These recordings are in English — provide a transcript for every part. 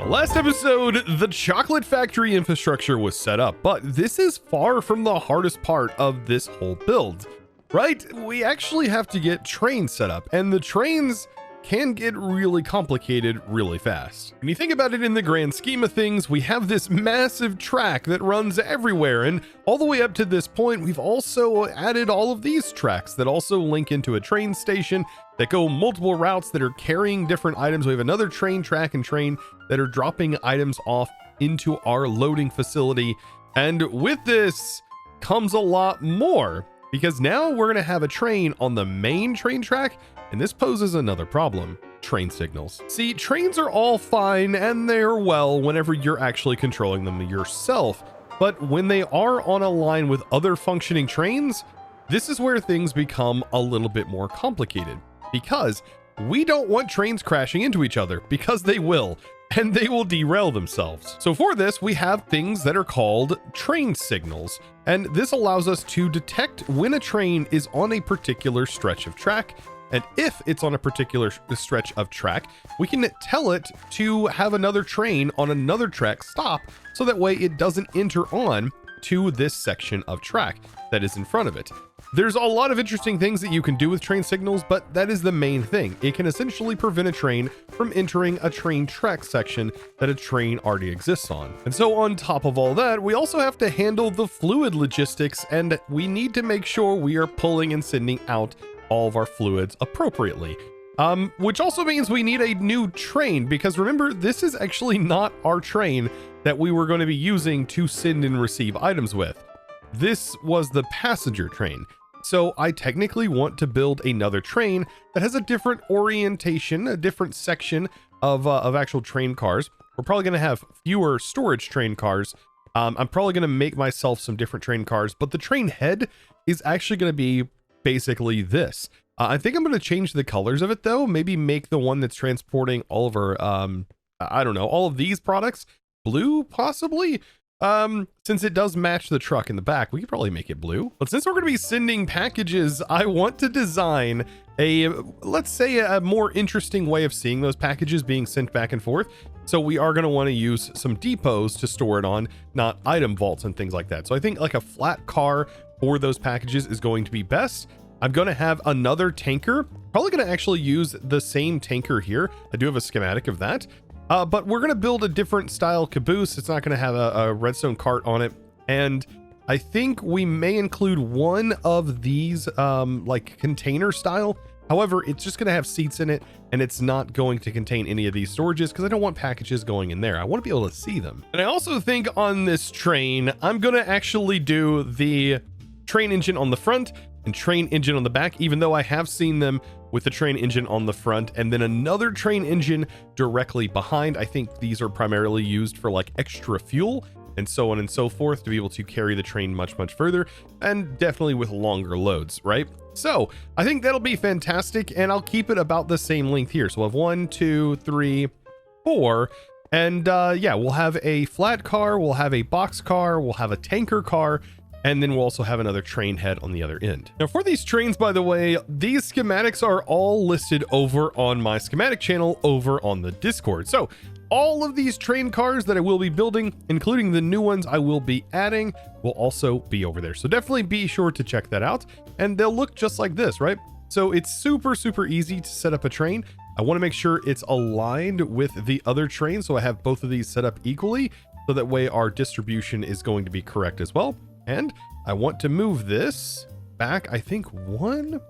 Last episode, the chocolate factory infrastructure was set up, but this is far from the hardest part of this whole build, right? We actually have to get trains set up, and the trains can get really complicated really fast. When you think about it in the grand scheme of things, we have this massive track that runs everywhere, and all the way up to this point, we've also added all of these tracks that also link into a train station that go multiple routes that are carrying different items. We have another train track and train that are dropping items off into our loading facility. And with this comes a lot more, because now we're going to have a train on the main train track, and this poses another problem: train signals. See, trains are all fine and they're well whenever you're actually controlling them yourself, but when they are on a line with other functioning trains, this is where things become a little bit more complicated, because we don't want trains crashing into each other, because they will, and they will derail themselves. So for this, we have things that are called train signals, and this allows us to detect when a train is on a particular stretch of track. And if it's on a particular stretch of track, we can tell it to have another train on another track stop, so that way it doesn't enter on to this section of track that is in front of it. There's a lot of interesting things that you can do with train signals, but that is the main thing. It can essentially prevent a train from entering a train track section that a train already exists on. And so on top of all that, we also have to handle the fluid logistics, and we need to make sure we are pulling and sending out all of our fluids appropriately. Which also means we need a new train, because remember, this is actually not our train that we were going to be using to send and receive items with. This was the passenger train. So I technically want to build another train that has a different orientation, a different section of actual train cars. We're probably going to have fewer storage train cars. I'm probably going to make myself some different train cars, but the train head is actually going to be basically this. I think I'm going to change the colors of it though. Maybe make the one that's transporting all of our, I don't know, all of these products blue, possibly. Since it does match the truck in the back, we could probably make it blue. But since we're going to be sending packages, I want to design a, let's say, a more interesting way of seeing those packages being sent back and forth. So we are going to want to use some depots to store it on, not item vaults and things like that. So I think like a flat car for those packages is going to be best. I'm going to have another tanker, probably going to actually use the same tanker here. I do have a schematic of that. But we're going to build a different style caboose. It's not going to have a redstone cart on it. And I think we may include one of these like container style. However, it's just going to have seats in it, and it's not going to contain any of these storages because I don't want packages going in there. I want to be able to see them. And I also think on this train, I'm going to actually do the train engine on the front and train engine on the back, even though I have seen them with the train engine on the front and then another train engine directly behind. I think these are primarily used for like extra fuel and so on and so forth to be able to carry the train much, much further, and definitely with longer loads, right? So I think that'll be fantastic, and I'll keep it about the same length here. So we'll have 1, 2, 3, 4. And yeah, we'll have a flat car, we'll have a box car, we'll have a tanker car, and then we'll also have another train head on the other end. Now for these trains, by the way, these schematics are all listed over on my schematic channel over on the Discord. So all of these train cars that I will be building, including the new ones I will be adding, will also be over there. So definitely be sure to check that out. And they'll look just like this, right? So it's super, super easy to set up a train. I want to make sure it's aligned with the other train. So I have both of these set up equally, so that way our distribution is going to be correct as well. And I want to move this back, I think 1.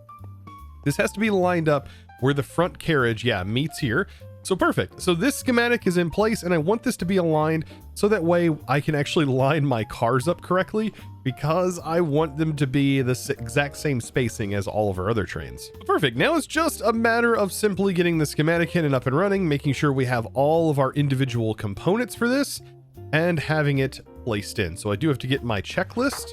This has to be lined up where the front carriage, yeah, meets here. So perfect. So this schematic is in place, and I want this to be aligned so that way I can actually line my cars up correctly, because I want them to be the exact same spacing as all of our other trains. Perfect. Now it's just a matter of simply getting the schematic in and up and running, making sure we have all of our individual components for this, and having it placed in. So I do have to get my checklist,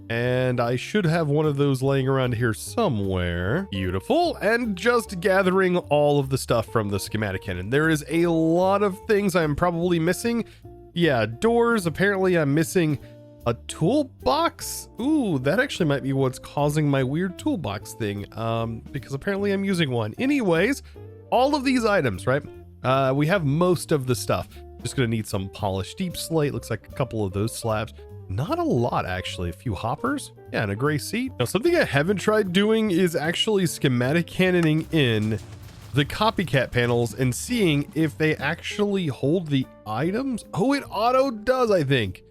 and I should have one of those laying around here somewhere. Beautiful. And just gathering all of the stuff from the schematic in. And there is a lot of things I'm probably missing. Yeah, doors. Apparently I'm missing a toolbox. Ooh, that actually might be what's causing my weird toolbox thing, because apparently I'm using one. Anyways, all of these items, right? We have most of the stuff. Just gonna need some polished deep slate. Looks like a couple of those slabs. Not a lot, actually. A few hoppers. Yeah, and a gray seat. Now, something I haven't tried doing is actually schematic cannoning in the copycat panels and seeing if they actually hold the items. Oh, it auto does, I think.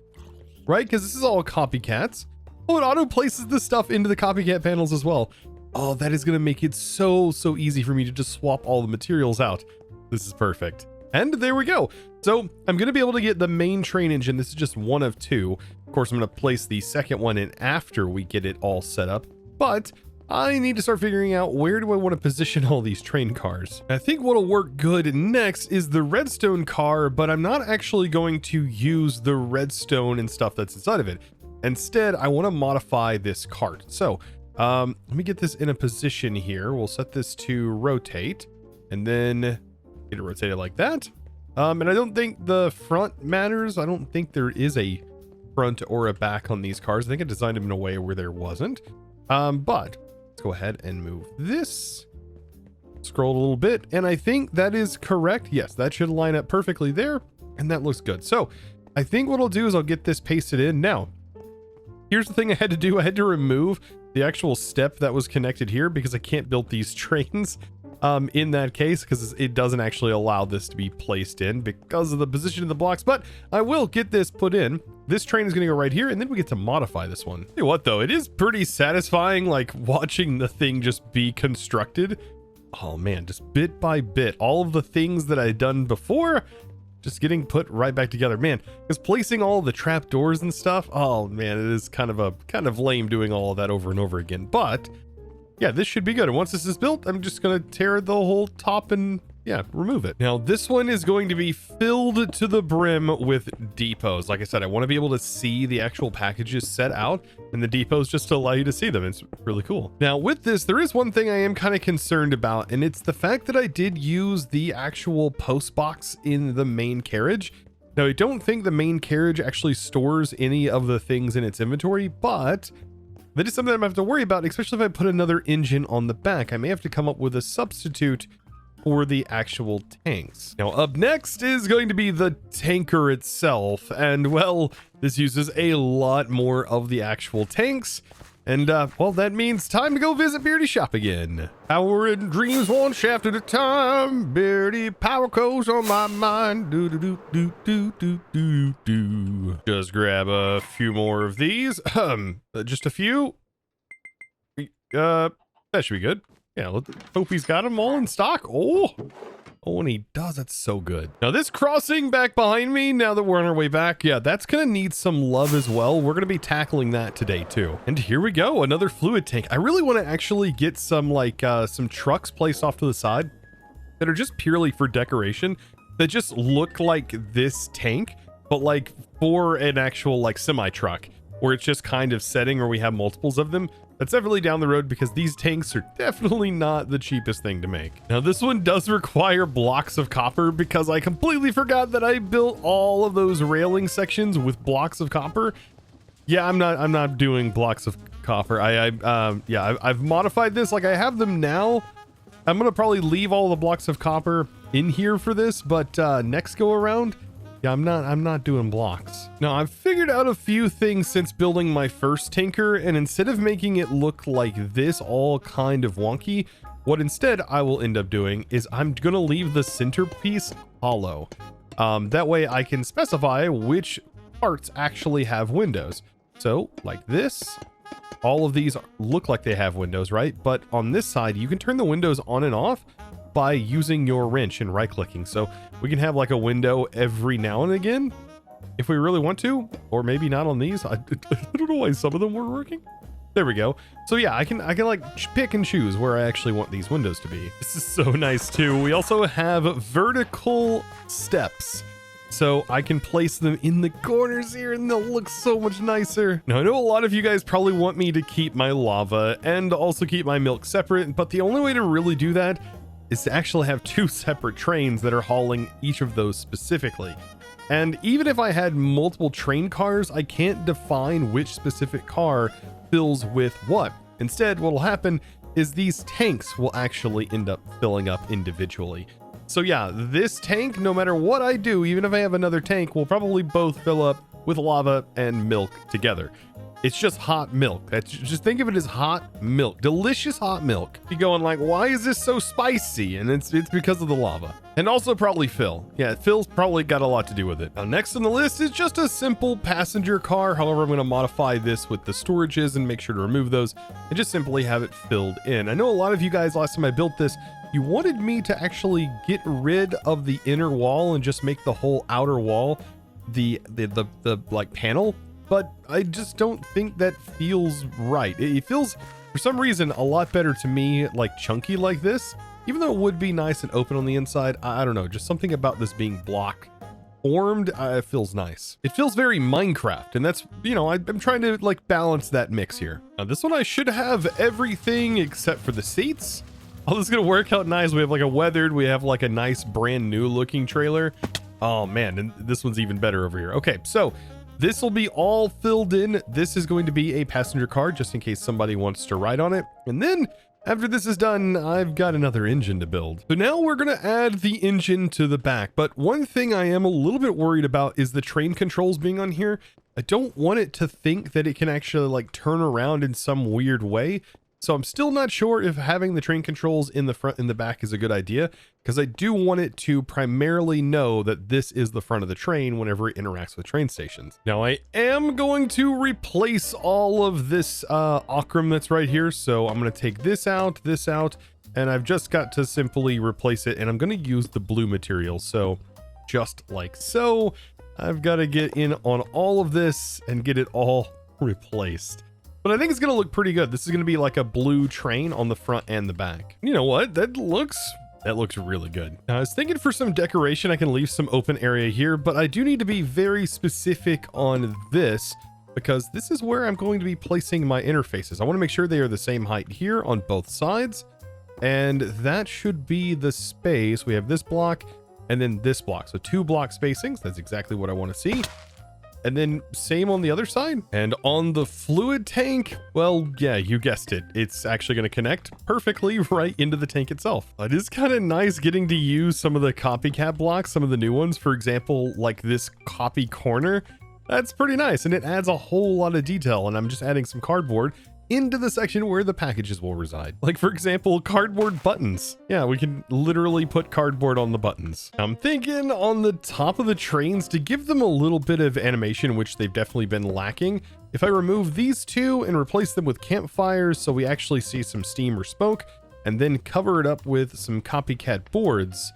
Right? Because this is all copycats. Oh, it auto places the stuff into the copycat panels as well. Oh, that is going to make it so easy for me to just swap all the materials out. This is perfect. And there we go. So I'm going to be able to get the main train engine. This is just one of two. Of course, I'm going to place the second one in after we get it all set up. But I need to start figuring out where do I want to position all these train cars. I think what'll work good next is the redstone car, but I'm not actually going to use the redstone and stuff that's inside of it. Instead, I want to modify this cart. So let me get this in a position here. We'll set this to rotate and then get it rotated like that. And I don't think the front matters. I don't think there is a front or a back on these cars. I think I designed them in a way where there wasn't. But let's go ahead and move this. Scroll a little bit, and I think that is correct. Yes, that should line up perfectly there, and that looks good. So I think what I'll do is I'll get this pasted in. Now, here's the thing I had to do. I had to remove the actual step that was connected here because I can't build these trains in that case, because it doesn't actually allow this to be placed in because of the position of the blocks. But I will get this put in. This train is going to go right here, and then we get to modify this one. Tell you what, though, it is pretty satisfying, like watching the thing just be constructed. Oh man, just bit by bit, all of the things that I'd done before just getting put right back together. Man, because placing all the trapdoors and stuff, oh man, it is kind of lame doing all of that over and over again. But yeah, this should be good. And once this is built, I'm just going to tear the whole top and yeah, remove it. Now, this one is going to be filled to the brim with depots. Like I said, I want to be able to see the actual packages set out, and the depots just allow you to see them. It's really cool. Now, with this, there is one thing I am kind of concerned about, and it's the fact that I did use the actual post box in the main carriage. Now, I don't think the main carriage actually stores any of the things in its inventory, but that is something I'm gonna have to worry about, especially if I put another engine on the back. I may have to come up with a substitute for the actual tanks. Now, up next is going to be the tanker itself. And well, this uses a lot more of the actual tanks. And well, that means time to go visit Beardy's shop again. Power and dreams one shaft at a time. Beardy power codes on my mind. Do do do do do do do do. Just grab a few more of these. Just a few. That should be good. Yeah, hope he's got them all in stock. Oh, and he does. That's so good. Now, this crossing back behind me, now that we're on our way back, yeah, that's going to need some love as well. We're going to be tackling that today, too. And here we go. Another fluid tank. I really want to actually get some, like, some trucks placed off to the side that are just purely for decoration, that just look like this tank, but, like, for an actual, like, semi-truck, where it's just kind of setting where we have multiples of them. That's definitely down the road, because these tanks are definitely not the cheapest thing to make. Now, this one does require blocks of copper, because I completely forgot that I built all of those railing sections with blocks of copper. Yeah, I'm not doing blocks of copper. I've modified this. Like, I have them now. I'm gonna probably leave all the blocks of copper in here for this, but next go around, yeah, I'm not doing blocks. Now, I've figured out a few things since building my first tanker, and instead of making it look like this all kind of wonky, what instead I will end up doing is I'm gonna leave the centerpiece hollow. That way I can specify which parts actually have windows. So like this, all of these look like they have windows, right? But on this side, you can turn the windows on and off by using your wrench and right clicking. So we can have like a window every now and again if we really want to, or maybe not on these. I don't know why some of them were working. There we go. So yeah, I can like pick and choose where I actually want these windows to be. This is so nice too. We also have vertical steps, so I can place them in the corners here and they'll look so much nicer. Now, I know a lot of you guys probably want me to keep my lava and also keep my milk separate, but the only way to really do that is to actually have two separate trains that are hauling each of those specifically. And even if I had multiple train cars, I can't define which specific car fills with what. Instead, what will happen is these tanks will actually end up filling up individually. So yeah, this tank, no matter what I do, even if I have another tank, will probably both fill up with lava and milk together. It's just hot milk. Just think of it as hot milk, delicious hot milk. You're going like, why is this so spicy? And it's because of the lava. And also probably Phil. Yeah, Phil's probably got a lot to do with it. Now, next on the list is just a simple passenger car. However, I'm going to modify this with the storages and make sure to remove those and just simply have it filled in. I know a lot of you guys, last time I built this, you wanted me to actually get rid of the inner wall and just make the whole outer wall the like panel. But I just don't think that feels right. It feels, for some reason, a lot better to me, like chunky like this, even though it would be nice and open on the inside. I don't know, just something about this being block formed feels nice. It feels very Minecraft, and that's, you know, I'm trying to like balance that mix here. Now this one I should have everything except for the seats. Oh, this is gonna work out nice. We have like a weathered, we have like a nice brand new looking trailer. Oh man, and this one's even better over here. Okay, so this will be all filled in. This is going to be a passenger car just in case somebody wants to ride on it. And then after this is done, I've got another engine to build. So now we're going to add the engine to the back. But one thing I am a little bit worried about is the train controls being on here. I don't want it to think that it can actually like turn around in some weird way. So I'm still not sure if having the train controls in the front and the back is a good idea, because I do want it to primarily know that this is the front of the train whenever it interacts with train stations. Now I am going to replace all of this ochre that's right here. So I'm going to take this out, and I've just got to simply replace it. And I'm going to use the blue material. So just like so, I've got to get in on all of this and get it all replaced. But I think it's going to look pretty good. This is going to be like a blue train on the front and the back. You know what? That looks really good. Now, I was thinking for some decoration, I can leave some open area here, but I do need to be very specific on this because this is where I'm going to be placing my interfaces. I want to make sure they are the same height here on both sides. And that should be the space. We have this block and then this block. So 2 block spacings. That's exactly what I want to see. And then same on the other side. And on the fluid tank, well, yeah, you guessed it. It's actually going to connect perfectly right into the tank itself. It is kind of nice getting to use some of the copycat blocks, some of the new ones. For example, like this copy corner. That's pretty nice. And it adds a whole lot of detail. And I'm just adding some cardboard into the section where the packages will reside. Like, for example, cardboard buttons. Yeah, we can literally put cardboard on the buttons. I'm thinking on the top of the trains to give them a little bit of animation, which they've definitely been lacking. If I remove these two and replace them with campfires so we actually see some steam or smoke, and then cover it up with some copycat boards,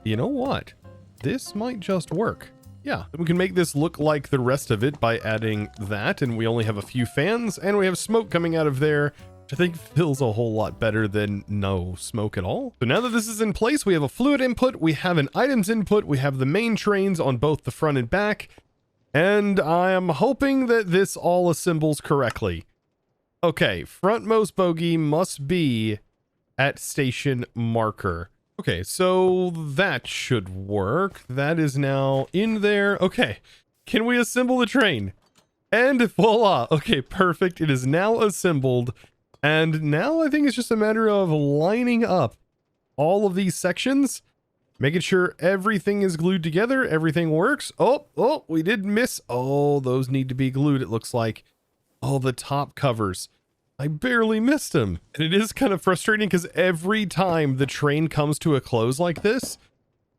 you know what? This might just work. Yeah, we can make this look like the rest of it by adding that, and we only have a few fans, and we have smoke coming out of there, which I think feels a whole lot better than no smoke at all. So now that this is in place, we have a fluid input, we have an items input, we have the main trains on both the front and back, and I am hoping that this all assembles correctly. Okay, frontmost bogie must be at station marker. Okay, so that should work. That is now in there. Okay, can we assemble the train? And voila. Okay, perfect. It is now assembled. And now I think it's just a matter of lining up all of these sections, making sure everything is glued together, everything works. Oh, we did miss. Oh, those need to be glued, it looks like. Oh, the top covers. I barely missed him. And it is kind of frustrating because every time the train comes to a close like this,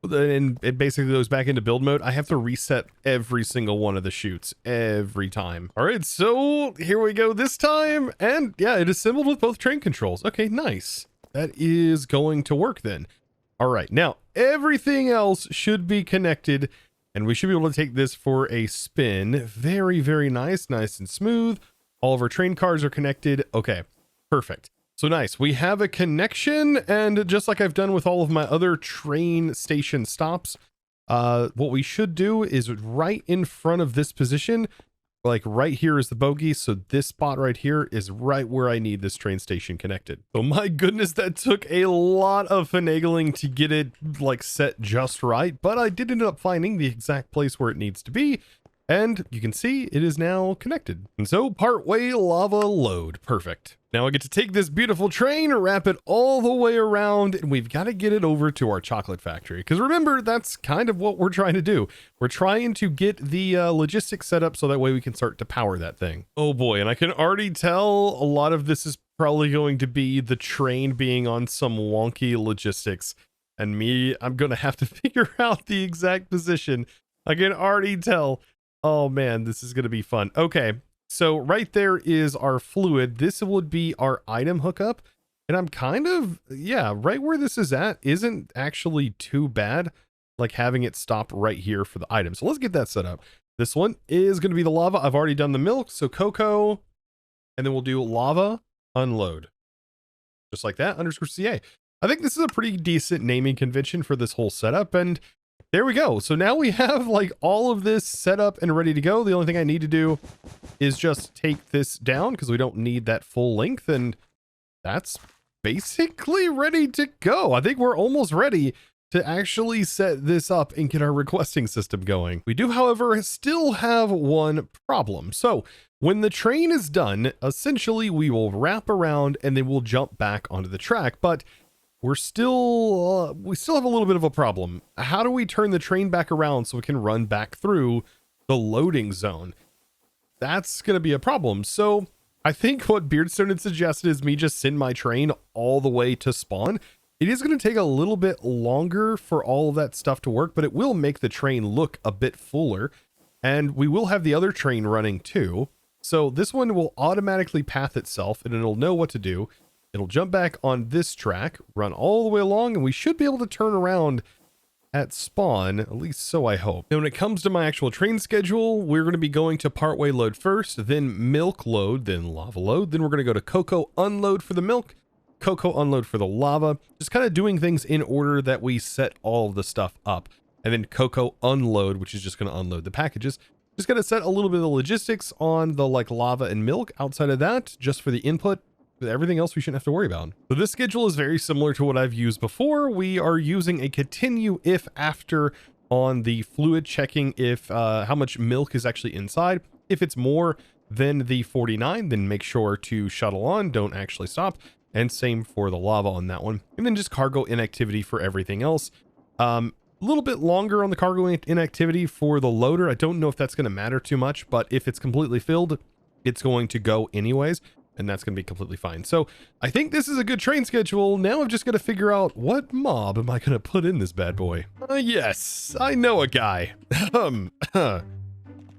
and it basically goes back into build mode, I have to reset every single one of the chutes every time. All right, so here we go this time. And yeah, it assembled with both train controls. Okay, nice. That is going to work then. All right, now everything else should be connected and we should be able to take this for a spin. Very, very nice, nice and smooth. All of our train cars are connected. Okay, perfect. So nice. We have a connection, and just like I've done with all of my other train station stops, what we should do is right in front of this position, like right here is the bogie. So this spot right here is right where I need this train station connected. So my goodness, that took a lot of finagling to get it like set just right, but I did end up finding the exact place where it needs to be. And you can see it is now connected. And so partway lava load. Perfect. Now I get to take this beautiful train, wrap it all the way around, and we've got to get it over to our chocolate factory. Because remember, that's kind of what we're trying to do. We're trying to get the logistics set up so that way we can start to power that thing. Oh boy, and I can already tell a lot of this is probably going to be the train being on some wonky logistics. And me, I'm going to have to figure out the exact position. I can already tell. Oh man, this is going to be fun. Okay, so right there is our fluid. This would be our item hookup. And I'm kind of, yeah, right where this is at isn't actually too bad, like having it stop right here for the item. So let's get that set up. This one is going to be the lava. I've already done the milk, so cocoa, and then we'll do lava unload. Just like that, _CA. I think this is a pretty decent naming convention for this whole setup, and there we go. So now we have like all of this set up and ready to go. The only thing I need to do is just take this down because we don't need that full length, and that's basically ready to go. I think we're almost ready to actually set this up and get our requesting system going. We do, however, still have one problem. So when the train is done, essentially we will wrap around and then we'll jump back onto the track, but we still have a little bit of a problem. How do we turn the train back around so we can run back through the loading zone? That's going to be a problem. So I think what Beardstone had suggested is me just send my train all the way to spawn. It is going to take a little bit longer for all of that stuff to work, but it will make the train look a bit fuller. And we will have the other train running too. So this one will automatically path itself and it'll know what to do. It'll jump back on this track, run all the way along, and we should be able to turn around at spawn, at least so I hope. Now, when it comes to my actual train schedule, we're going to be going to partway load first, then milk load, then lava load. Then we're going to go to cocoa unload for the milk, cocoa unload for the lava, just kind of doing things in order that we set all of the stuff up. And then cocoa unload, which is just going to unload the packages. Just going to set a little bit of logistics on the like lava and milk. Outside of that, just for the input. Everything else we shouldn't have to worry about. So this schedule is very similar to what I've used before. We are using a continue if after on the fluid, checking if how much milk is actually inside. If it's more than the 49, then make sure to shuttle on, don't actually stop. And same for the lava on that one. And then just cargo inactivity for everything else. A little bit longer on the cargo inactivity for the loader. I don't know if that's going to matter too much, but if it's completely filled, it's going to go anyways. And that's going to be completely fine. So I think this is a good train schedule. Now I've just got to figure out what mob am I going to put in this bad boy. Yes, I know a guy. I don't know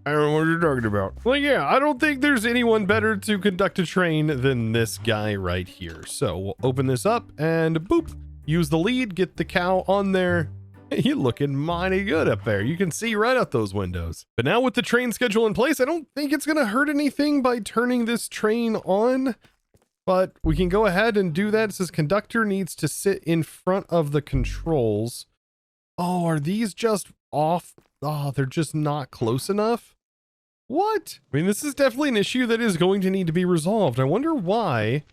what you're talking about. Well, yeah, I don't think there's anyone better to conduct a train than this guy right here. So we'll open this up and boop, use the lead, get the cow on there. You're looking mighty good up there. You can see right out those windows. But now with the train schedule in place, I don't think it's going to hurt anything by turning this train on. But we can go ahead and do that. It says conductor needs to sit in front of the controls. Oh, are these just off? Oh, they're just not close enough. What? I mean, this is definitely an issue that is going to need to be resolved. I wonder why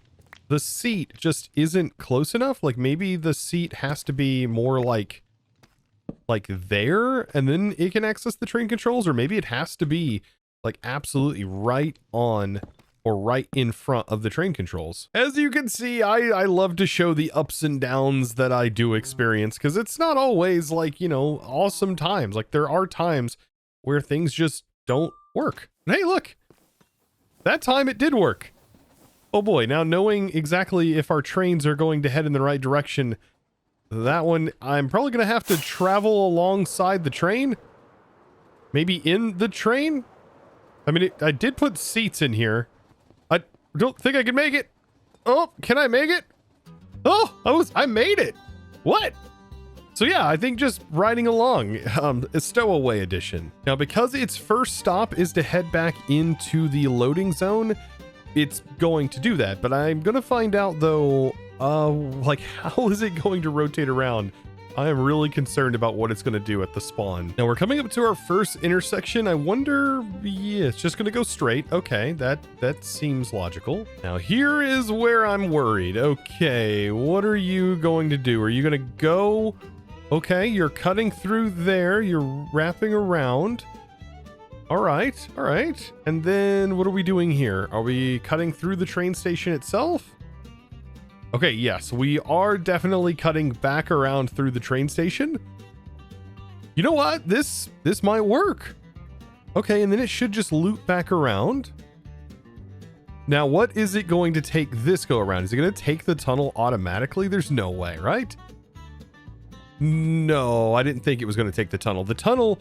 the seat just isn't close enough. Like maybe the seat has to be more like there, and then it can access the train controls, or maybe it has to be like absolutely right on or right in front of the train controls. As you can see, I love to show the ups and downs that I do experience, because it's not always like, you know, awesome times. Like there are times where things just don't work. And hey, look, that time it did work. Oh boy, now knowing exactly if our trains are going to head in the right direction, that one, I'm probably going to have to travel alongside the train. Maybe in the train? I mean, I did put seats in here. I don't think I can make it. Oh, can I make it? Oh, I made it. What? So yeah, I think just riding along, a stowaway edition. Now, because its first stop is to head back into the loading zone, it's going to do that. But I'm going to find out though, like how is it going to rotate around? I am really concerned about what it's going to do at the spawn. Now we're coming up to our first intersection. I wonder, yeah, it's just going to go straight. Okay, that seems logical. Now here is where I'm worried. Okay, what are you going to do? Are you going to go? Okay, you're cutting through there. You're wrapping around. All right. All right. And then what are we doing here? Are we cutting through the train station itself? Okay, yes, we are definitely cutting back around through the train station. You know what? This might work. Okay, and then it should just loop back around. Now, what is it going to take this go around? Is it going to take the tunnel automatically? There's no way, right? No, I didn't think it was going to take the tunnel. The tunnel,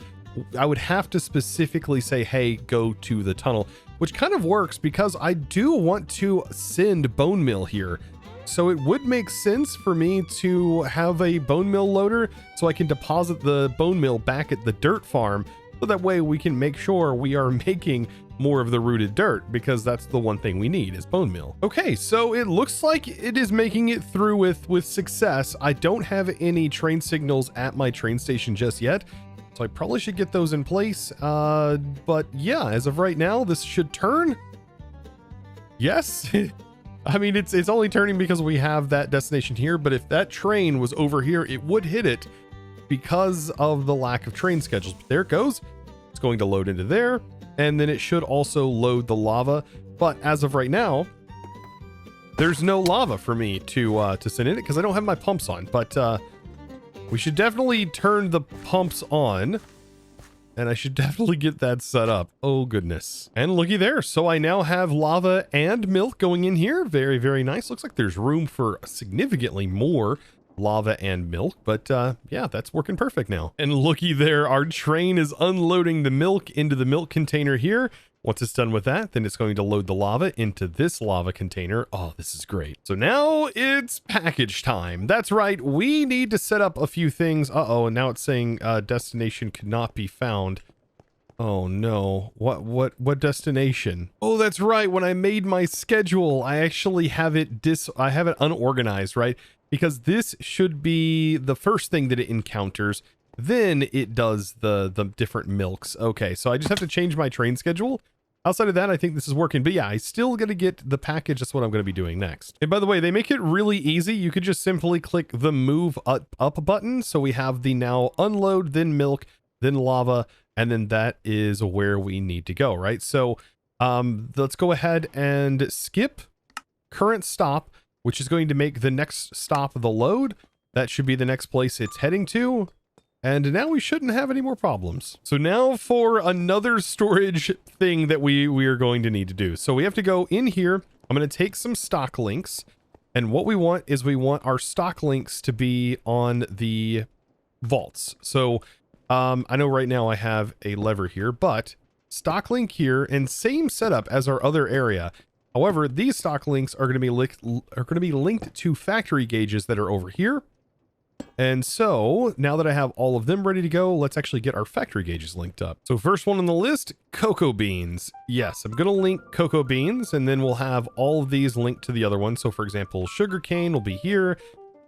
I would have to specifically say, hey, go to the tunnel, which kind of works because I do want to send bone meal here. So it would make sense for me to have a bone meal loader so I can deposit the bone meal back at the dirt farm. So that way we can make sure we are making more of the rooted dirt, because that's the one thing we need is bone meal. Okay, so it looks like it is making it through with success. I don't have any train signals at my train station just yet, so I probably should get those in place. But yeah, as of right now, this should turn. Yes. I mean, it's only turning because we have that destination here, but if that train was over here, it would hit it because of the lack of train schedules. But there it goes. It's going to load into there, and then it should also load the lava. But as of right now, there's no lava for me to send in it because I don't have my pumps on. But we should definitely turn the pumps on. And I should definitely get that set up. Oh, goodness. And looky there. So I now have lava and milk going in here. Very, very nice. Looks like there's room for significantly more lava and milk. But yeah, that's working perfect now. And looky there. Our train is unloading the milk into the milk container here. Once it's done with that, then it's going to load the lava into this lava container. Oh, this is great. So now it's package time. That's right. We need to set up a few things. Uh-oh, and now it's saying destination could not be found. Oh no. What destination? Oh, that's right. When I made my schedule, I actually have it unorganized, right? Because this should be the first thing that it encounters. Then it does the different milks. Okay, so I just have to change my train schedule. Outside of that, I think this is working. But yeah, I still got to get the package. That's what I'm going to be doing next. And by the way, they make it really easy. You could just simply click the move up button. So we have the now unload, then milk, then lava, and then that is where we need to go, right? So let's go ahead and skip current stop, which is going to make the next stop the load. That should be the next place it's heading to. And now we shouldn't have any more problems. So now for another storage thing that we are going to need to do. So we have to go in here. I'm going to take some stock links. And what we want is we want our stock links to be on the vaults. So I know right now I have a lever here, but stock link here and same setup as our other area. However, these stock links are going to be linked to factory gauges that are over here. And so now that I have all of them ready to go, let's actually get our factory gauges linked up. So first one on the list, cocoa beans. Yes, I'm going to link cocoa beans, and then we'll have all of these linked to the other one. So for example, sugar cane will be here.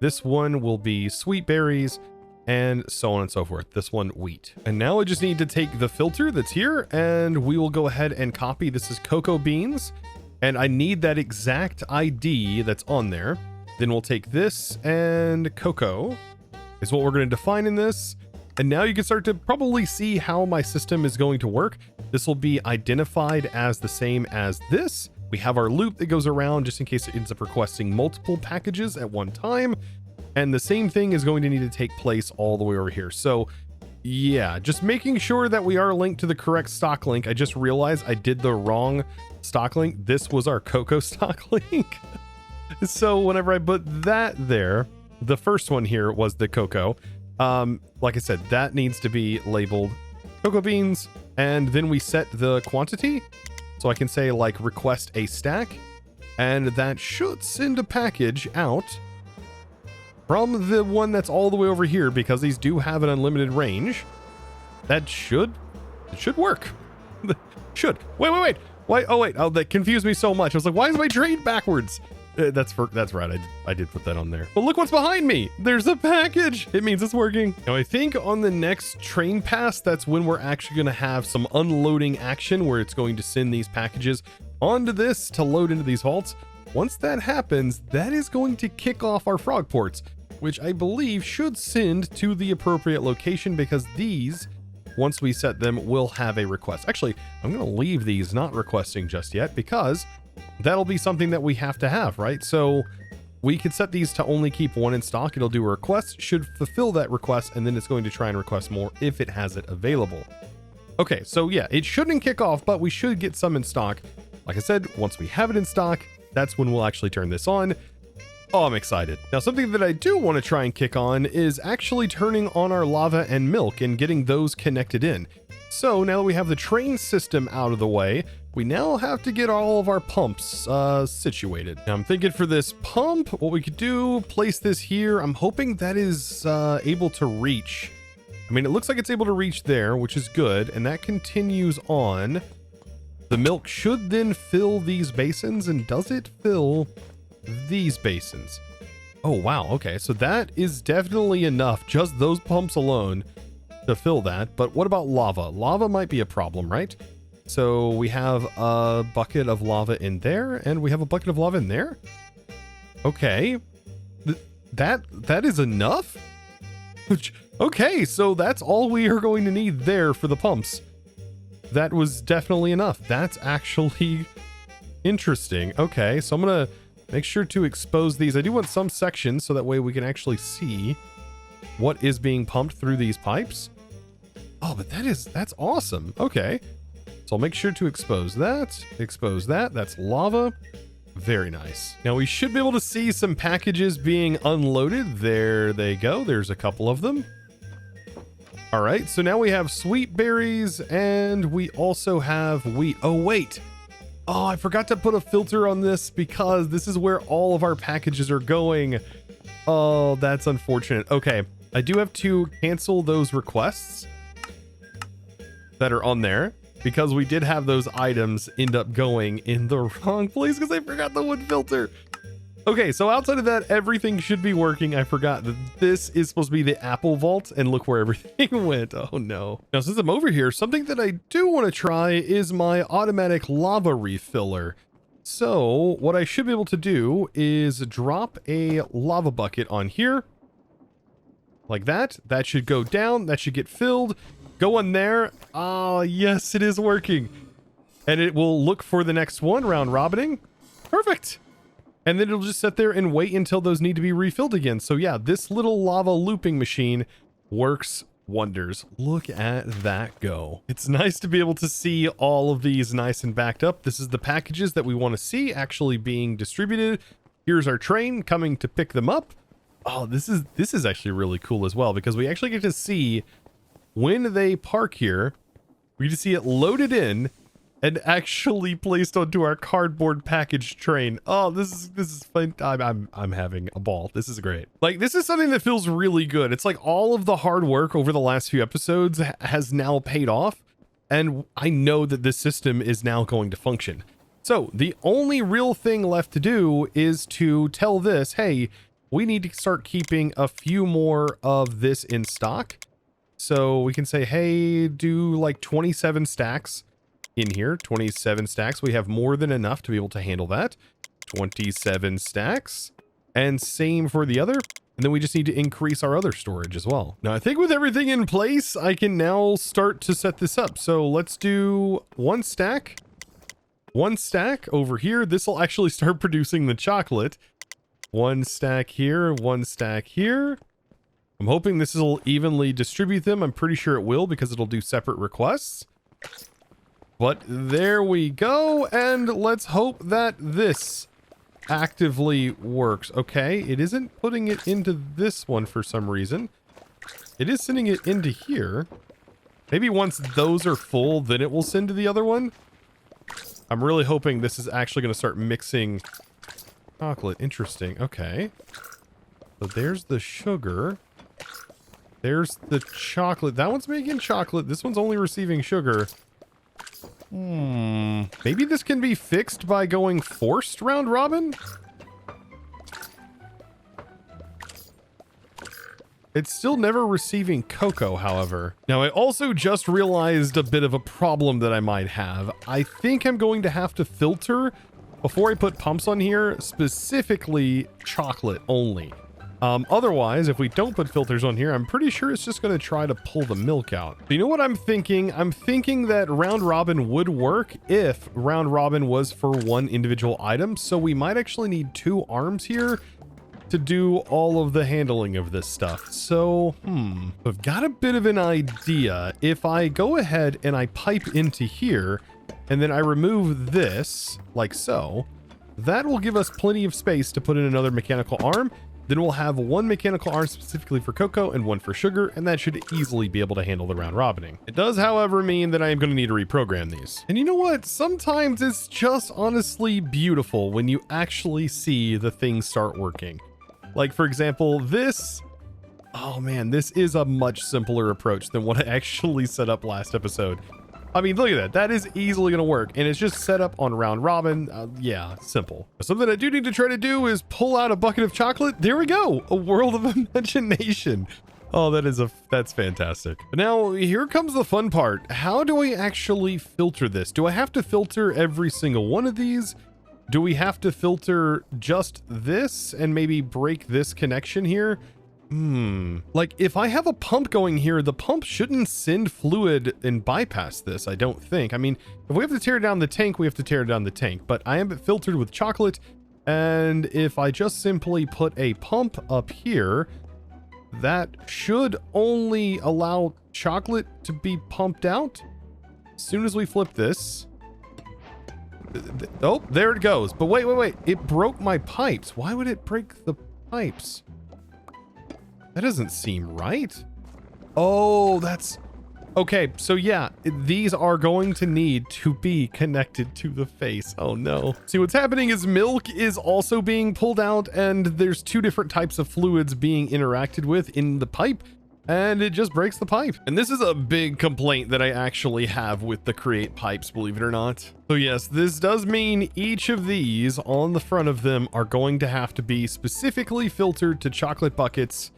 This one will be sweet berries, and so on and so forth. This one, wheat. And now I just need to take the filter that's here, and we will go ahead and copy. This is cocoa beans, and I need that exact ID that's on there. Then we'll take this, and cocoa is what we're going to define in this. And now you can start to probably see how my system is going to work. This will be identified as the same as this. We have our loop that goes around just in case it ends up requesting multiple packages at one time. And the same thing is going to need to take place all the way over here. So yeah, just making sure that we are linked to the correct stock link. I just realized I did the wrong stock link. This was our cocoa stock link. So whenever I put that there, the first one here was the cocoa. Like I said, that needs to be labeled cocoa beans. And then we set the quantity. So I can say like request a stack. And that should send a package out from the one that's all the way over here, because these do have an unlimited range. It should work. Should. Wait. Why? Oh, wait. Oh, that confused me so much. I was like, why is my train backwards? That's right. I did put that on there. But look what's behind me. There's a package. It means it's working. Now, I think on the next train pass, that's when we're actually going to have some unloading action where it's going to send these packages onto this to load into these vaults. Once that happens, that is going to kick off our frog ports, which I believe should send to the appropriate location, because these once we set them, will have a request. Actually, I'm going to leave these not requesting just yet because that'll be something that we have to have, right? So we could set these to only keep one in stock. It'll do a request, should fulfill that request, and then it's going to try and request more if it has it available. Okay, so yeah, it shouldn't kick off, but we should get some in stock. Like I said, once we have it in stock, that's when we'll actually turn this on. Oh, I'm excited. Now, something that I do want to try and kick on is actually turning on our lava and milk and getting those connected in. So now that we have the train system out of the way, we now have to get all of our pumps situated. Now, I'm thinking for this pump, what we could do, place this here. I'm hoping that is able to reach. I mean, it looks like it's able to reach there, which is good. And that continues on. The milk should then fill these basins. And does it fill these basins? Oh, wow. Okay, so that is definitely enough. Just those pumps alone to fill that. But what about lava? Lava might be a problem, right? So we have a bucket of lava in there, and we have a bucket of lava in there. Okay, that is enough. Okay, so that's all we are going to need there for the pumps. That was definitely enough. That's actually interesting. Okay, so I'm gonna make sure to expose these. I do want some sections so that way we can actually see what is being pumped through these pipes. Oh, but that's awesome. Okay. So I'll make sure to expose that. That's lava. Very nice. Now we should be able to see some packages being unloaded. There they go. There's a couple of them. All right. So now we have sweet berries and we also have wheat. Oh, wait. Oh, I forgot to put a filter on this because this is where all of our packages are going. Oh, that's unfortunate. Okay. I do have to cancel those requests that are on there, because we did have those items end up going in the wrong place because I forgot the wood filter. Okay, so outside of that, everything should be working. I forgot that this is supposed to be the apple vault, and look where everything went. Oh no. Now, since I'm over here, something that I do want to try is my automatic lava refiller. So what I should be able to do is drop a lava bucket on here like that. That should go down. That should get filled. Go in there. Ah, yes, it is working. And it will look for the next one, round robining. Perfect. And then it'll just sit there and wait until those need to be refilled again. So yeah, this little lava looping machine works wonders. Look at that go. It's nice to be able to see all of these nice and backed up. This is the packages that we want to see actually being distributed. Here's our train coming to pick them up. Oh, this is actually really cool as well, because we actually get to see when they park here, we get to see it loaded in and actually placed onto our cardboard package train. Oh, this is fun. I'm having a ball. This is great. Like, this is something that feels really good. It's like all of the hard work over the last few episodes has now paid off, and I know that this system is now going to function. So the only real thing left to do is to tell this, hey, we need to start keeping a few more of this in stock. So we can say, hey, do like 27 stacks in here. 27 stacks. We have more than enough to be able to handle that. 27 stacks. And same for the other. And then we just need to increase our other storage as well. Now, I think with everything in place, I can now start to set this up. So let's do one stack. One stack over here. This will actually start producing the chocolate. One stack here. One stack here. I'm hoping this will evenly distribute them. I'm pretty sure it will, because it'll do separate requests. But there we go. And let's hope that this actively works. Okay, it isn't putting it into this one for some reason. It is sending it into here. Maybe once those are full, then it will send to the other one. I'm really hoping this is actually going to start mixing chocolate. Interesting. Okay. So there's the sugar. There's the chocolate. That one's making chocolate. This one's only receiving sugar. Maybe this can be fixed by going forced round robin? It's still never receiving cocoa, however. Now, I also just realized a bit of a problem that I might have. I think I'm going to have to filter before I put pumps on here, specifically chocolate only. Otherwise, if we don't put filters on here, I'm pretty sure it's just going to try to pull the milk out. So you know what I'm thinking? I'm thinking that round robin would work if round robin was for one individual item. So we might actually need 2 arms here to do all of the handling of this stuff. So, I've got a bit of an idea. If I go ahead and I pipe into here, and then I remove this, like so, that will give us plenty of space to put in another mechanical arm. Then we'll have 1 mechanical arm specifically for cocoa and 1 for sugar, and that should easily be able to handle the round robining. It does, however, mean that I am going to need to reprogram these. And you know what? Sometimes it's just honestly beautiful when you actually see the things start working. Like, for example, this... Oh man, this is a much simpler approach than what I actually set up last episode. I mean, look at that. That is easily going to work. And it's just set up on round robin. Yeah, simple. Something I do need to try to do is pull out a bucket of chocolate. There we go. A world of imagination. Oh, that's fantastic. But now here comes the fun part. How do I actually filter this? Do I have to filter every single one of these? Do we have to filter just this and maybe break this connection here? Like if I have a pump going here, the pump shouldn't send fluid and bypass this, I don't think. I mean, if we have to tear down the tank, we have to tear down the tank, but I have it filtered with chocolate. And if I just simply put a pump up here, that should only allow chocolate to be pumped out. As soon as we flip this. Oh, there it goes. But wait. It broke my pipes. Why would it break the pipes? That doesn't seem right. Oh, that's... Okay, so yeah, these are going to need to be connected to the face. Oh no. See, what's happening is milk is also being pulled out, and there's 2 different types of fluids being interacted with in the pipe, and it just breaks the pipe. And this is a big complaint that I actually have with the Create pipes, believe it or not. So yes, this does mean each of these on the front of them are going to have to be specifically filtered to chocolate buckets.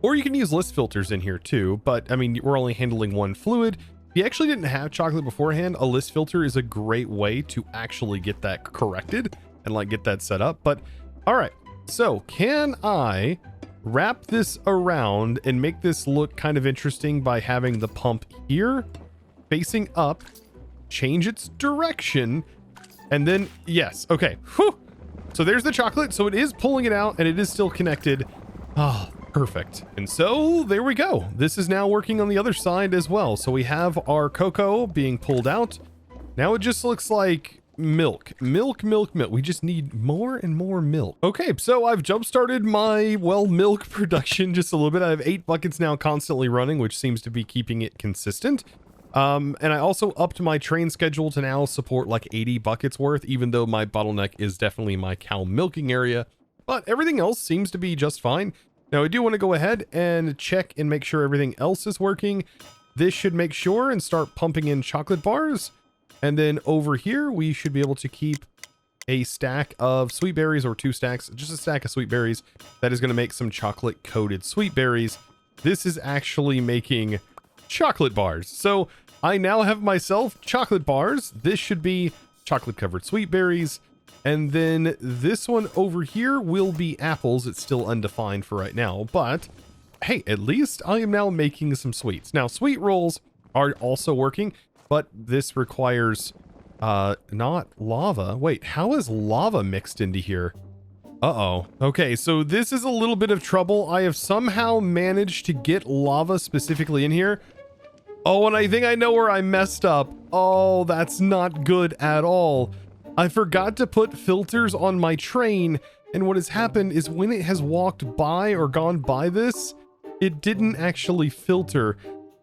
Or you can use list filters in here too, but I mean, we're only handling 1 fluid. If you actually didn't have chocolate beforehand, a list filter is a great way to actually get that corrected and like get that set up. But all right, so can I wrap this around and make this look kind of interesting by having the pump here facing up, change its direction, and then yes, okay. Whew. So there's the chocolate. So it is pulling it out and it is still connected. Oh, perfect. And so there we go. This is now working on the other side as well. So we have our cocoa being pulled out. Now it just looks like milk. We just need more and more milk. Okay, so I've jump started my, well, milk production just a little bit. I have 8 buckets now constantly running, which seems to be keeping it consistent. And I also upped my train schedule to now support like 80 buckets worth, even though my bottleneck is definitely my cow milking area. But everything else seems to be just fine. Now I do want to go ahead and check and make sure everything else is working. This should make sure and start pumping in chocolate bars. And then over here, we should be able to keep a stack of sweet berries, or 2 stacks, just a stack of sweet berries. That is going to make some chocolate coated sweet berries. This is actually making chocolate bars. So I now have myself chocolate bars. This should be chocolate covered sweet berries. And then this one over here will be apples. It's still undefined for right now, but hey, at least I am now making some sweets. Now, sweet rolls are also working, but this requires not lava. Wait, how is lava mixed into here? Uh-oh. Okay, so this is a little bit of trouble. I have somehow managed to get lava specifically in here. Oh, and I think I know where I messed up. Oh, that's not good at all. I forgot to put filters on my train, and what has happened is when it has walked by or gone by this, it didn't actually filter.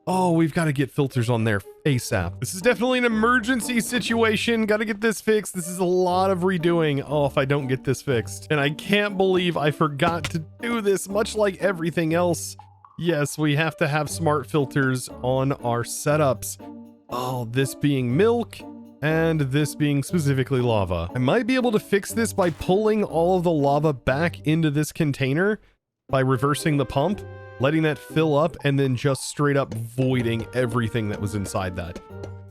Oh, we've got to get filters on there ASAP. This is definitely an emergency situation. Got to get this fixed. This is a lot of redoing. Oh, if I don't get this fixed. And I can't believe I forgot to do this, much like everything else. Yes, we have to have smart filters on our setups. Oh, this being milk, and this being specifically lava. I might be able to fix this by pulling all of the lava back into this container by reversing the pump, letting that fill up, and then just straight up voiding everything that was inside that.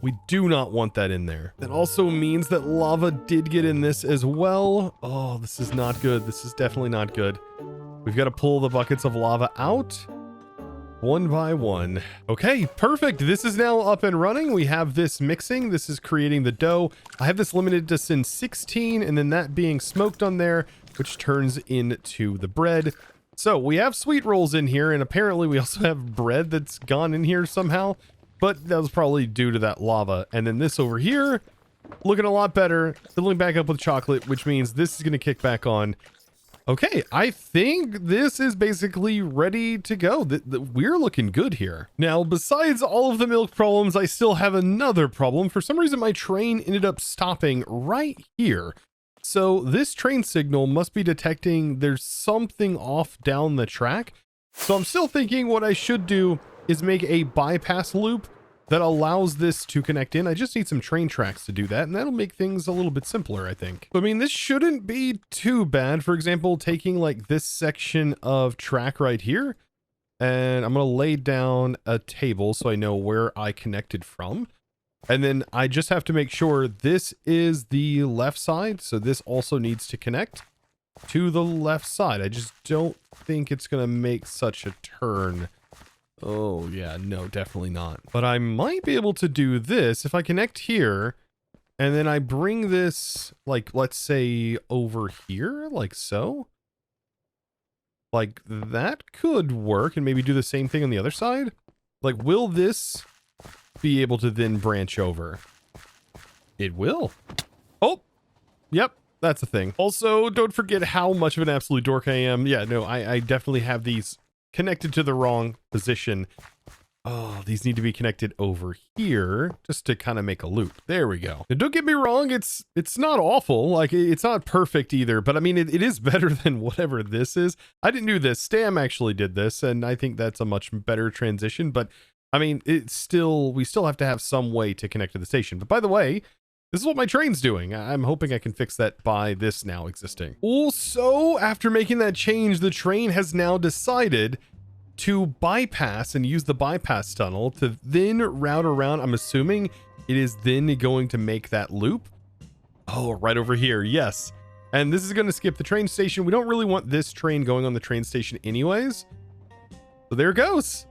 We do not want that in there. That also means that lava did get in this as well. Oh, this is not good. This is definitely not good. We've got to pull the buckets of lava out one by one. Okay, perfect. This is now up and running. We have this mixing. This is creating the dough. I have this limited to sin 16, and then that being smoked on there, which turns into the bread. So we have sweet rolls in here, and apparently we also have bread that's gone in here somehow, but that was probably due to that lava. And then this over here, looking a lot better, filling back up with chocolate, which means this is going to kick back on. Okay, I think this is basically ready to go. We're looking good here. Now, besides all of the milk problems, I still have another problem. For some reason, my train ended up stopping right here. So this train signal must be detecting there's something off down the track. So I'm still thinking what I should do is make a bypass loop that allows this to connect in. I just need some train tracks to do that, and that'll make things a little bit simpler, I think. I mean, this shouldn't be too bad. For example, taking like this section of track right here, and I'm going to lay down a table so I know where I connected from. And then I just have to make sure this is the left side. So this also needs to connect to the left side. I just don't think it's going to make such a turn. Oh yeah, no, definitely not. But I might be able to do this if I connect here and then I bring this, like, let's say over here, like so. Like that could work, and maybe do the same thing on the other side. Like, will this be able to then branch over? It will. Oh, yep, that's a thing. Also, don't forget how much of an absolute dork I am. Yeah, no, I definitely have these connected to the wrong position. Oh, these need to be connected over here just to kind of make a loop. There we go. And don't get me wrong, it's not awful. Like, it's not perfect either, but I mean, it is better than whatever this is. I didn't do this. Stam actually did this, and I think that's a much better transition, but I mean, we still have to have some way to connect to the station. But by the way, this is what my train's doing. I'm hoping I can fix that by this now existing. Also, after making that change, the train has now decided to bypass and use the bypass tunnel to then route around. I'm assuming it is then going to make that loop. Oh, right over here. Yes. And this is going to skip the train station. We don't really want this train going on the train station anyways. So there it goes.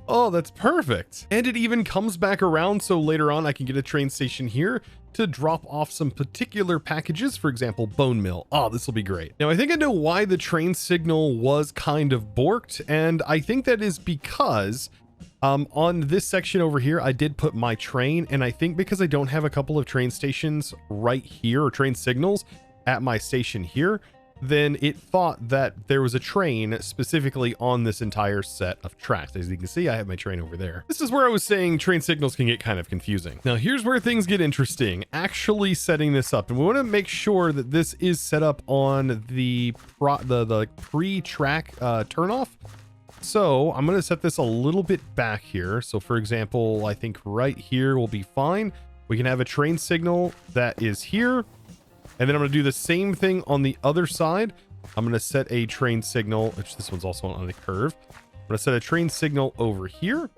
Oh, that's perfect. And it even comes back around, so later on I can get a train station here to drop off some particular packages, for example, bone meal. Oh, this will be great. Now, I think I know why the train signal was kind of borked, and I think that is because on this section over here, I did put my train, and I think because I don't have a couple of train stations right here, or train signals at my station here, then it thought that there was a train specifically on this entire set of tracks. As you can see, I have my train over there. This is where I was saying train signals can get kind of confusing. Now, here's where things get interesting. Actually setting this up, and we want to make sure that this is set up on the pre-track turnoff. So I'm going to set this a little bit back here. So for example, I think right here will be fine. We can have a train signal that is here. And then I'm going to do the same thing on the other side. I'm going to set a train signal, which this one's also on the curve. I'm going to set a train signal over here.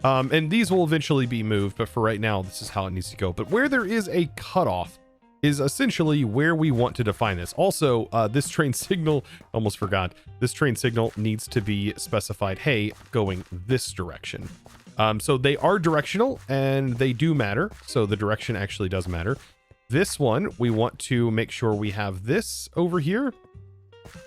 And these will eventually be moved, but for right now, this is how it needs to go. But where there is a cutoff is essentially where we want to define this. Also, this train signal, almost forgot, this train signal needs to be specified, hey, going this direction. So they are directional and they do matter. So the direction actually does matter. This one, we want to make sure we have this over here.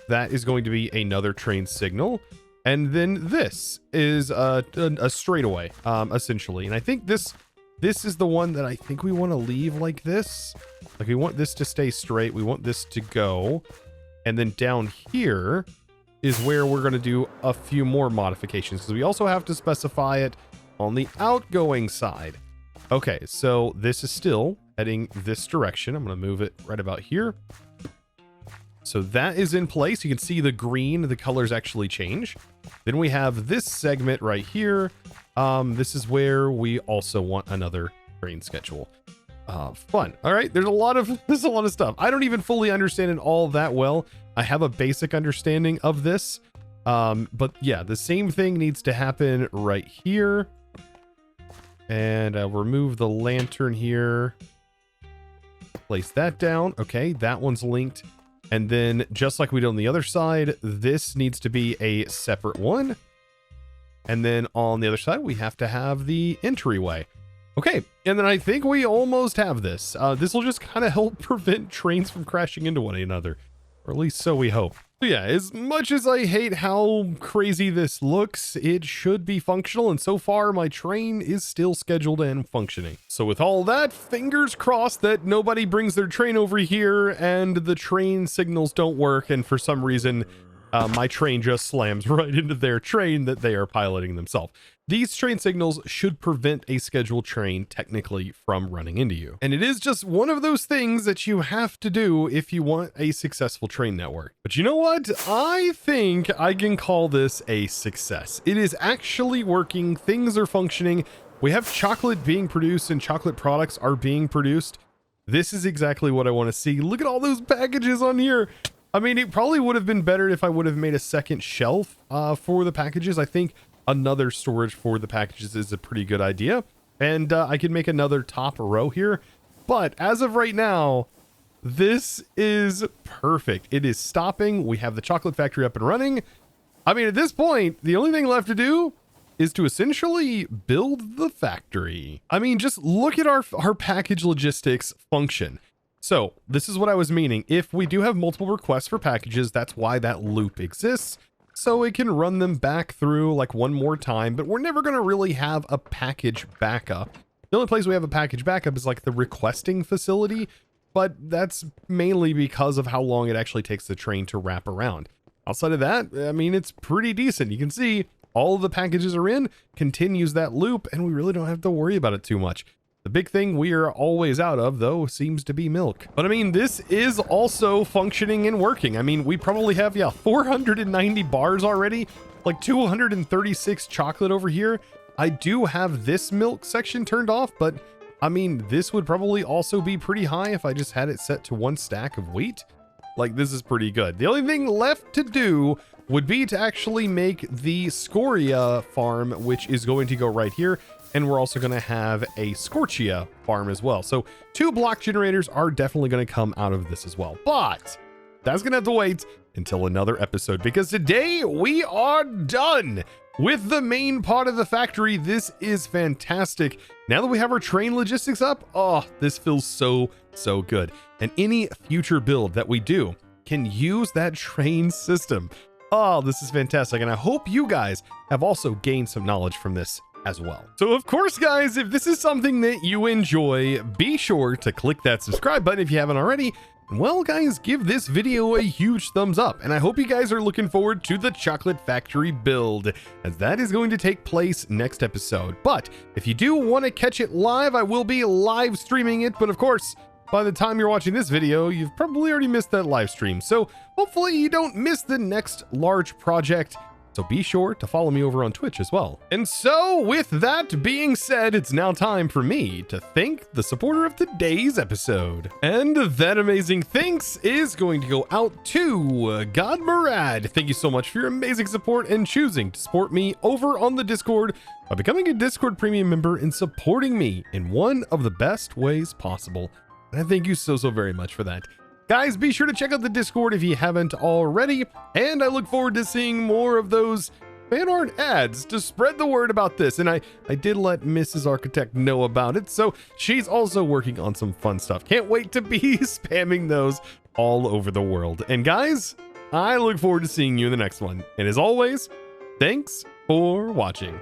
That is going to be another train signal. And then this is a straightaway, essentially. And I think this is the one that I think we want to leave like this. Like, we want this to stay straight. We want this to go. And then down here is where we're going to do a few more modifications, because we also have to specify it on the outgoing side. Okay, so this is still heading this direction. I'm going to move it right about here. So that is in place. You can see the green, the colors actually change. Then we have this segment right here. This is where we also want another train schedule. Fun. All right, there's a lot of stuff. I don't even fully understand it all that well. I have a basic understanding of this. But yeah, the same thing needs to happen right here. And I'll remove the lantern here. Place that down. Okay, that one's linked. And then just like we did on the other side, this needs to be a separate one. And then on the other side, we have to have the entryway. Okay, and then I think we almost have this. This will just kind of help prevent trains from crashing into one another, or at least so we hope. So yeah, as much as I hate how crazy this looks, it should be functional, and so far my train is still scheduled and functioning. So with all that, fingers crossed that nobody brings their train over here and the train signals don't work, and for some reason my train just slams right into their train that they are piloting themselves. These train signals should prevent a scheduled train technically from running into you. And it is just one of those things that you have to do if you want a successful train network. But you know what? I think I can call this a success. It is actually working. Things are functioning. We have chocolate being produced and chocolate products are being produced. This is exactly what I want to see. Look at all those packages on here. I mean, it probably would have been better if I would have made a second shelf for the packages. I think another storage for the packages is a pretty good idea. And I could make another top row here. But as of right now, this is perfect. It is stopping. We have the chocolate factory up and running. I mean, at this point, the only thing left to do is to essentially build the factory. I mean, just look at our package logistics function. So this is what I was meaning. If we do have multiple requests for packages, that's why that loop exists. So it can run them back through like one more time, but we're never going to really have a package backup. The only place we have a package backup is like the requesting facility, but that's mainly because of how long it actually takes the train to wrap around. Outside of that, I mean, it's pretty decent. You can see all of the packages are in, continues that loop, and we really don't have to worry about it too much. The big thing we are always out of, though, seems to be milk. But I mean, this is also functioning and working. I mean, we probably have, 490 bars already, like 236 chocolate over here. I do have this milk section turned off, but I mean, this would probably also be pretty high if I just had it set to one stack of wheat. Like, this is pretty good. The only thing left to do would be to actually make the Scoria farm, which is going to go right here. And we're also going to have a Scorchia farm as well. So 2 block generators are definitely going to come out of this as well. But that's going to have to wait until another episode, because today we are done with the main part of the factory. This is fantastic. Now that we have our train logistics up, oh, this feels so good. And any future build that we do can use that train system. Oh, this is fantastic. And I hope you guys have also gained some knowledge from this as well. So of course, guys, if this is something that you enjoy, be sure to click that subscribe button if you haven't already. And well, guys, give this video a huge thumbs up. And I hope you guys are looking forward to the chocolate factory build, as that is going to take place next episode. But if you do want to catch it live, I will be live streaming it. But of course, by the time you're watching this video, you've probably already missed that live stream. So hopefully you don't miss the next large project. So be sure to follow me over on Twitch as well. And so with that being said, it's now time for me to thank the supporter of today's episode. And that amazing thanks is going to go out to God Murad. Thank you so much for your amazing support and choosing to support me over on the Discord by becoming a Discord premium member and supporting me in one of the best ways possible. And I thank you so very much for that. Guys, be sure to check out the Discord if you haven't already, and I look forward to seeing more of those fan art ads to spread the word about this. And I did let Mrs. Architect know about it, so she's also working on some fun stuff. Can't wait to be spamming those all over the world. And guys, I look forward to seeing you in the next one. And as always, thanks for watching.